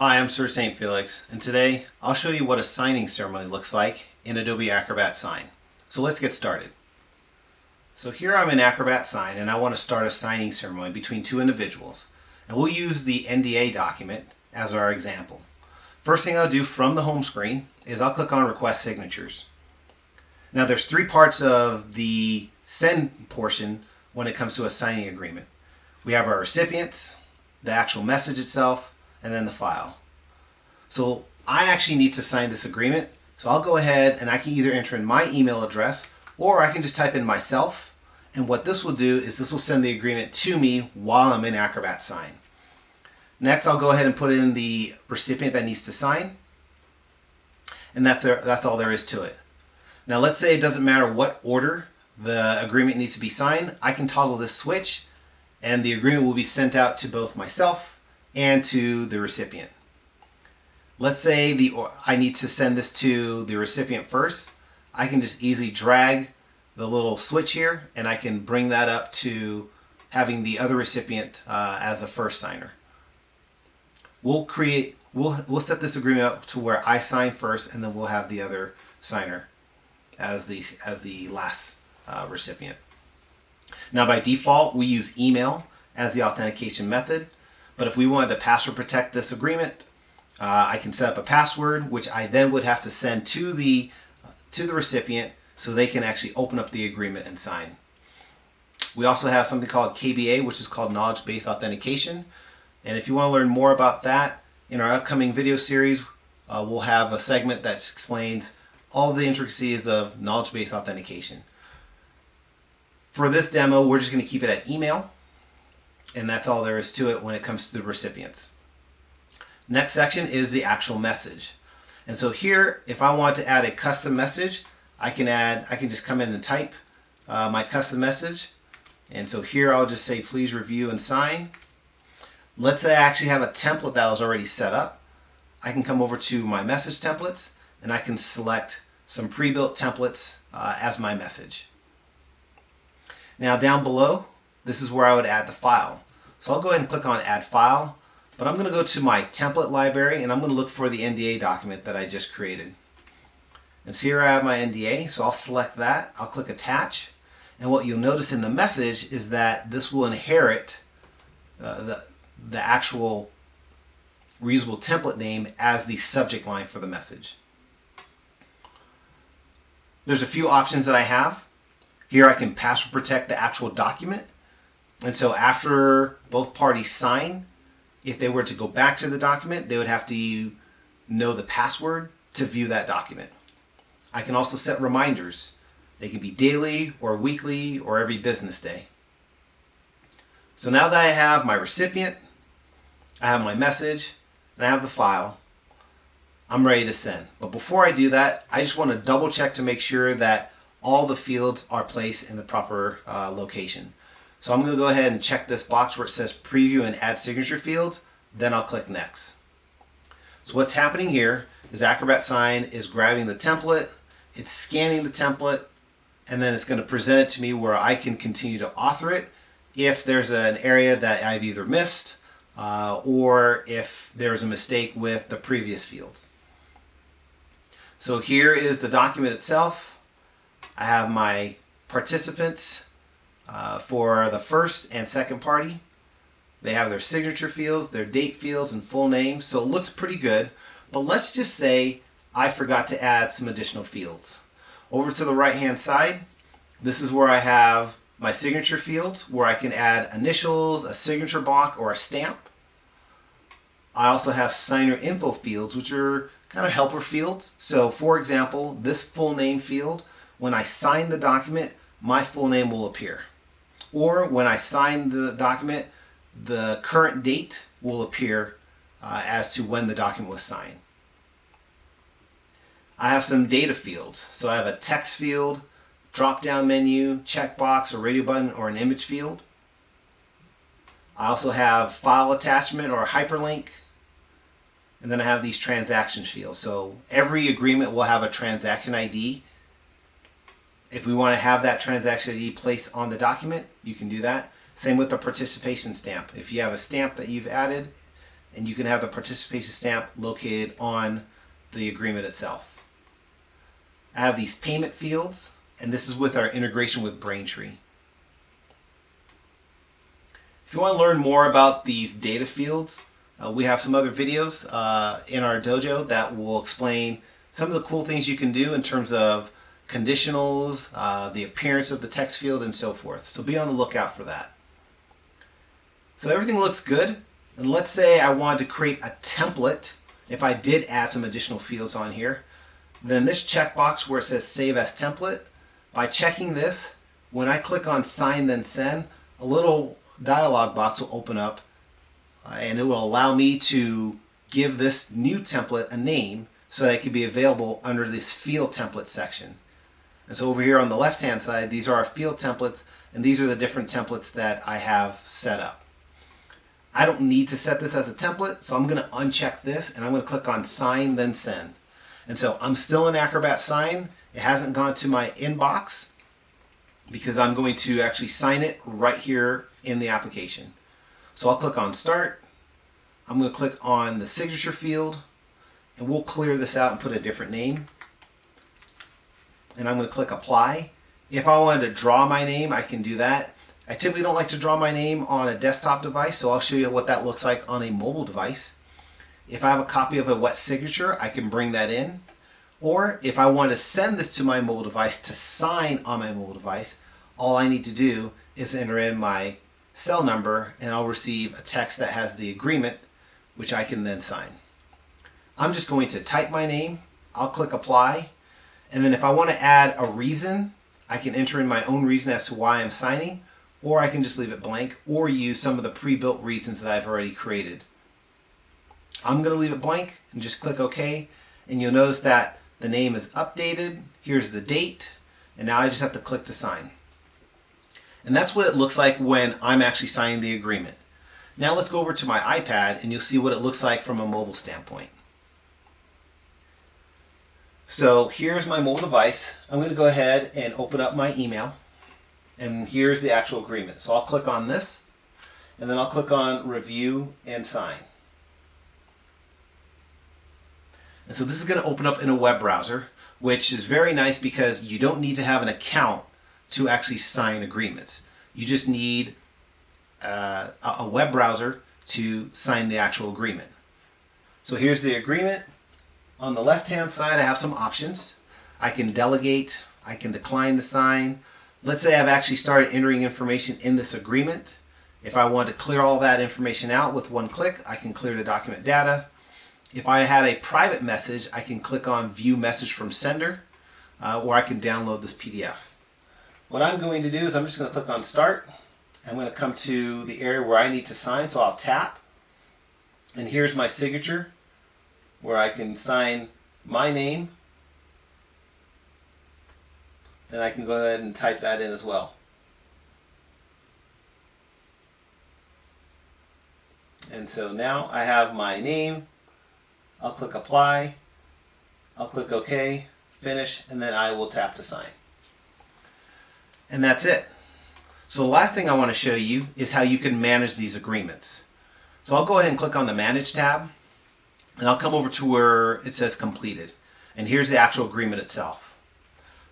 Hi, I'm Sir St. Felix, and today I'll show you what a signing ceremony looks like in Adobe Acrobat Sign. So let's get started. So here I'm in Acrobat Sign and I want to start a signing ceremony between two individuals. And we'll use the NDA document as our example. First thing I'll do from the home screen is I'll click on Request Signatures. Now there's three parts of the send portion when it comes to a signing agreement. We have our recipients, the actual message itself, and then the file. So I actually need to sign this agreement. So I'll go ahead and I can either enter in my email address or I can just type in myself. And what this will do is this will send the agreement to me while I'm in Acrobat Sign. Next, I'll go ahead and put in the recipient that needs to sign. And that's all there is to it. Now let's say it doesn't matter what order the agreement needs to be signed. I can toggle this switch and the agreement will be sent out to both myself and to the recipient. Let's say I need to send this to the recipient first. I can just easily drag the little switch here and I can bring that up to having the other recipient as the first signer. We'll set this agreement up to where I sign first and then we'll have the other signer as the last recipient. Now by default we use email as the authentication method. But if we wanted to password protect this agreement, I can set up a password, which I then would have to send to the recipient so they can actually open up the agreement and sign. We also have something called KBA, which is called knowledge-based authentication. And if you want to learn more about that, in our upcoming video series, we'll have a segment that explains all the intricacies of knowledge-based authentication. For this demo, we're just going to keep it at email. And that's all there is to it when it comes to the recipients. Next section is the actual message. And so here, if I want to add a custom message, I can just come in and type my custom message. And so here I'll just say, please review and sign. Let's say I actually have a template that was already set up. I can come over to my message templates and I can select some pre-built templates as my message. Now down below, this is where I would add the file. So I'll go ahead and click on Add File, but I'm going to go to my template library and I'm going to look for the NDA document that I just created. And so here I have my NDA, so I'll select that, I'll click Attach, and what you'll notice in the message is that this will inherit the actual reusable template name as the subject line for the message. There's a few options that I have. Here I can password protect the actual document. And so after both parties sign, if they were to go back to the document, they would have to know the password to view that document. I can also set reminders. They can be daily or weekly or every business day. So now that I have my recipient, I have my message, and I have the file, I'm ready to send. But before I do that, I just want to double check to make sure that all the fields are placed in the proper location. So I'm going to go ahead and check this box where it says preview and add signature fields, then I'll click next. So what's happening here is Acrobat Sign is grabbing the template, it's scanning the template, and then it's going to present it to me where I can continue to author it if there's an area that I've either missed or if there's a mistake with the previous fields. So here is the document itself. I have my participants for the first and second party. They have their signature fields, their date fields, and full name. So it looks pretty good. But let's just say I forgot to add some additional fields. Over to the right hand side, this is where I have my signature fields where I can add initials, a signature block, or a stamp. I also have signer info fields, which are kind of helper fields. So for example, this full name field, when I sign the document, my full name will appear. Or when I sign the document, the current date will appear as to when the document was signed. I have some data fields. So I have a text field, drop-down menu, checkbox, a radio button, or an image field. I also have file attachment or a hyperlink. And then I have these transaction fields. So every agreement will have a transaction ID. If we want to have that transaction ID placed on the document, you can do that. Same with the participation stamp. If you have a stamp that you've added and you can have the participation stamp located on the agreement itself. I have these payment fields, and this is with our integration with Braintree. If you want to learn more about these data fields, we have some other videos in our dojo that will explain some of the cool things you can do in terms of conditionals, the appearance of the text field, and so forth. So be on the lookout for that. So everything looks good. And let's say I wanted to create a template. If I did add some additional fields on here, then this checkbox where it says Save as Template, by checking this, when I click on Sign then Send, a little dialog box will open up and it will allow me to give this new template a name so that it can be available under this Field Template section. And so over here on the left hand side, these are our field templates, and these are the different templates that I have set up. I don't need to set this as a template, so I'm going to uncheck this and I'm going to click on Sign then Send. And so I'm still in Acrobat Sign. It hasn't gone to my inbox because I'm going to actually sign it right here in the application. So I'll click on Start. I'm going to click on the signature field, and we'll clear this out and put a different name. And I'm going to click Apply. If I wanted to draw my name, I can do that. I typically don't like to draw my name on a desktop device, so I'll show you what that looks like on a mobile device. If I have a copy of a wet signature, I can bring that in. Or if I want to send this to my mobile device to sign on my mobile device, all I need to do is enter in my cell number and I'll receive a text that has the agreement, which I can then sign. I'm just going to type my name, I'll click Apply, and then if I want to add a reason, I can enter in my own reason as to why I'm signing, or I can just leave it blank or use some of the pre-built reasons that I've already created. I'm going to leave it blank and just click OK, and you'll notice that the name is updated. Here's the date, and now I just have to click to sign. And that's what it looks like when I'm actually signing the agreement. Now let's go over to my iPad and you'll see what it looks like from a mobile standpoint. So here's my mobile device. I'm going to go ahead and open up my email, and here's the actual agreement. So I'll click on this, and then I'll click on Review and Sign. And so this is going to open up in a web browser, which is very nice because you don't need to have an account to actually sign agreements. You just need a web browser to sign the actual agreement. So here's the agreement. On the left hand side I have some options. I can delegate, I can decline the sign. Let's say I've actually started entering information in this agreement. If I want to clear all that information out with one click, I can clear the document data. If I had a private message, I can click on View Message from Sender, or I can download this PDF. What I'm going to do is I'm just going to click on Start. I'm going to come to the area where I need to sign, so I'll tap. And here's my signature, where I can sign my name. And I can go ahead and type that in as well. And so now I have my name. I'll click Apply. I'll click OK, Finish, and then I will tap to sign. And that's it. So the last thing I want to show you is how you can manage these agreements. So I'll go ahead and click on the Manage tab, and I'll come over to where it says Completed. And here's the actual agreement itself.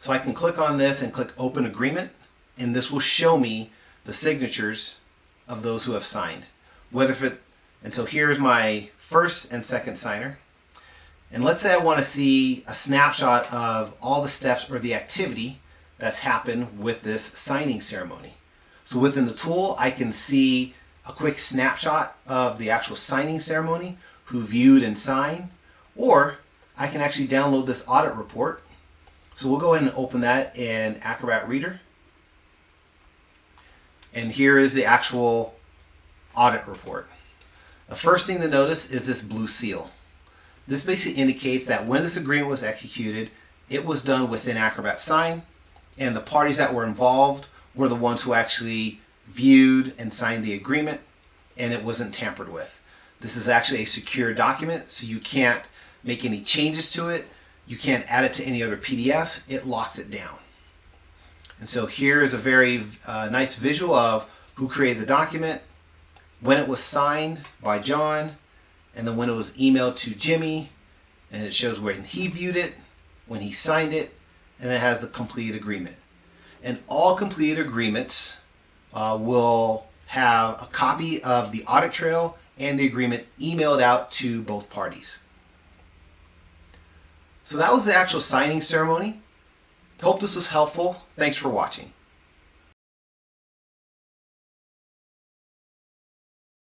So I can click on this and click Open Agreement, and this will show me the signatures of those who have signed. And so here's my first and second signer. And let's say I want to see a snapshot of all the steps or the activity that's happened with this signing ceremony. So within the tool, I can see a quick snapshot of the actual signing ceremony, who viewed and signed, or I can actually download this audit report. So we'll go ahead and open that in Acrobat Reader. And here is the actual audit report. The first thing to notice is this blue seal. This basically indicates that when this agreement was executed, it was done within Acrobat Sign, and the parties that were involved were the ones who actually viewed and signed the agreement, and it wasn't tampered with. This is actually a secure document, so you can't make any changes to it. You can't add it to any other PDFs. It locks it down. And so here is a very nice visual of who created the document, when it was signed by John, and then when it was emailed to Jimmy, and it shows when he viewed it, when he signed it, and it has the completed agreement. And all completed agreements will have a copy of the audit trail and the agreement emailed out to both parties. So that was the actual signing ceremony. Hope this was helpful. Thanks for watching.